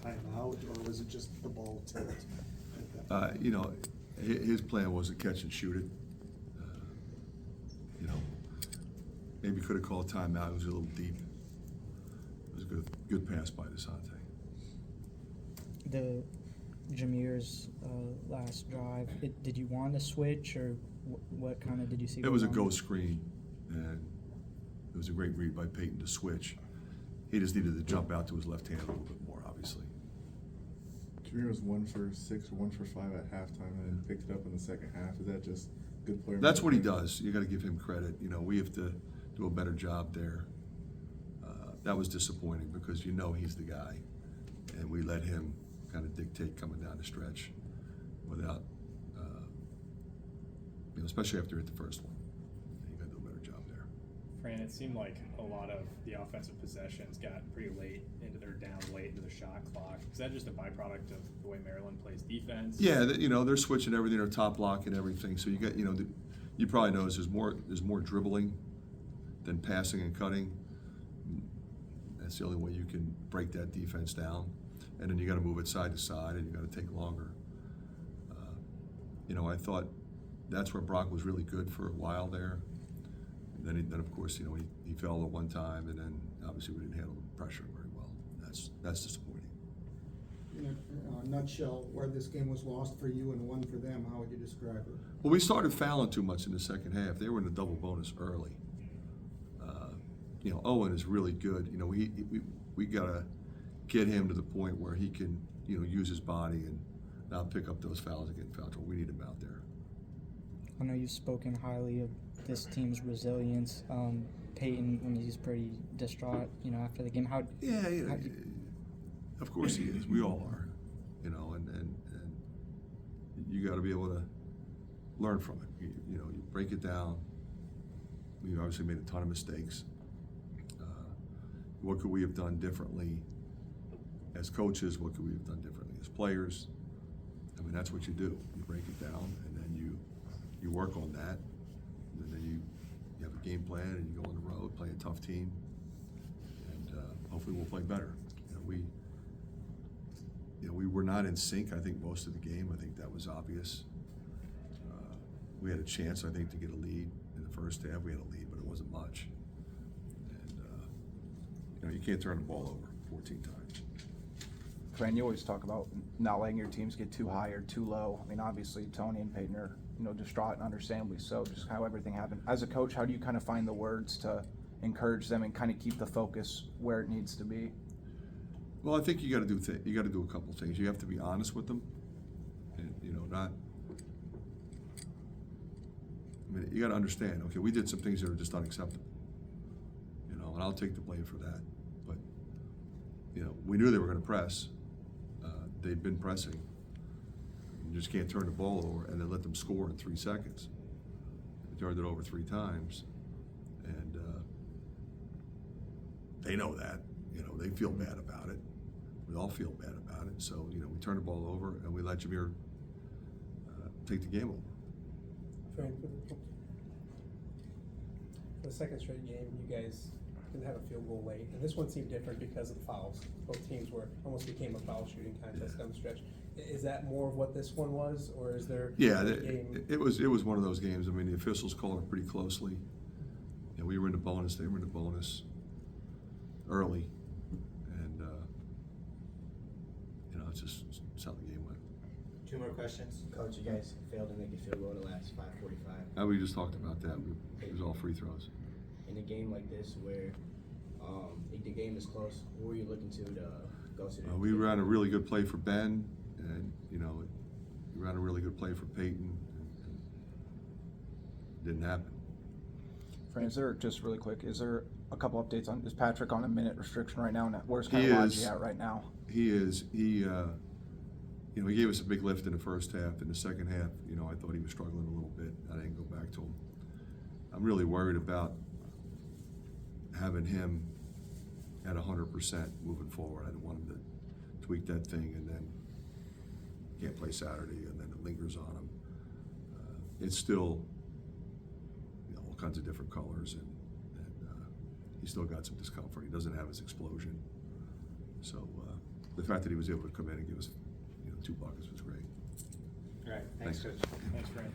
timeout, or was it just the ball tilt? His plan was to catch and shoot it. Maybe could have called timeout. It was a little deep. It was a good pass by DeSante. The Jameer's last drive, did you want to switch, or what kind of did you see? It was a going on? go screen, and it was a great read by Peyton to switch. He just needed to jump out to his left hand a little bit more, obviously. Jameer was 1 for 6 or 1 for 5 at halftime, and then picked it up in the second half. Is that just good player? That's what he does. You got to give him credit. We have to do a better job there. That was disappointing because he's the guy, and we let him kind of dictate coming down the stretch without, especially after he hit the first one. You got to do a better job there. Fran, it seemed like a lot of the offensive possessions got pretty late into their down late into the shot clock. Is that just a byproduct of the way Maryland plays defense? Yeah, they're switching everything, they're top block and everything. So you got, you probably notice there's more dribbling than passing and cutting. That's the only way you can break that defense down. And then you got to move it side to side, and you got to take longer. I thought that's where Brock was really good for a while there. And then of course, he fell at one time, and then obviously we didn't handle the pressure very well. That's disappointing. In a nutshell, where this game was lost for you and won for them, how would you describe it? Well, we started fouling too much in the second half. They were in a double bonus early. Owen is really good. We gotta get him to the point where he can, use his body and not pick up those fouls and get in foul trouble. We need him out there. I know you've spoken highly of this team's resilience. Peyton, when he's pretty distraught, after the game. Of course he is. We all are, and you got to be able to learn from it. You break it down. We obviously made a ton of mistakes. What could we have done differently as coaches? What could we have done differently as players? That's what you do. You break it down, and then you work on that, and then you have a game plan, and you go on the road, play a tough team, and hopefully we'll play better. We were not in sync, I think, most of the game. I think that was obvious. We had a chance, I think, to get a lead in the first half. We had a lead, but it wasn't much. And you can't turn the ball over 14 times. Fran, you always talk about not letting your teams get too high or too low. Obviously Tony and Peyton are, distraught and understandably so, just how everything happened. As a coach, how do you kind of find the words to encourage them and kind of keep the focus where it needs to be? Well, I think you got to do a couple of things. You have to be honest with them, and not. You got to understand. Okay, we did some things that are just unacceptable. And I'll take the blame for that. But we knew they were going to press. They'd been pressing. You just can't turn the ball over and then let them score in 3 seconds. We turned it over 3 times, and they know that. They feel bad about it. We all feel bad about it. So we turned the ball over and we let Jameer take the game over. Fran, for the second straight game, you guys didn't have a field goal late, and this one seemed different because of the fouls. Both teams almost became a foul shooting contest down the stretch. Is that more of what this one was, or is there? Yeah, it was one of those games. The officials called it pretty closely. We were in the bonus. They were in the bonus early, and it's how the game went. 2 more questions. Coach, you guys failed to make a field goal in the last 5:45. We just talked about that. It was all free throws. In a game like this where the game is close, who are you looking to go to? We ran a really good play for Ben, and we ran a really good play for Peyton. And it didn't happen. Fran, just really quick, is there a couple updates is Patrick on a minute restriction right now? Where's He is. at right now? He is. He gave us a big lift in the first half. In the second half, I thought he was struggling a little bit. I didn't go back to him. I'm really worried about having him at 100% moving forward. I didn't want him to tweak that thing and then can't play Saturday, and then it lingers on him. It's still all kinds of different colors, and he's still got some discomfort. He doesn't have his explosion. So the fact that he was able to come in and give us, 2 buckets was great. All right, thanks, Thanks. Coach. Thanks, Fran.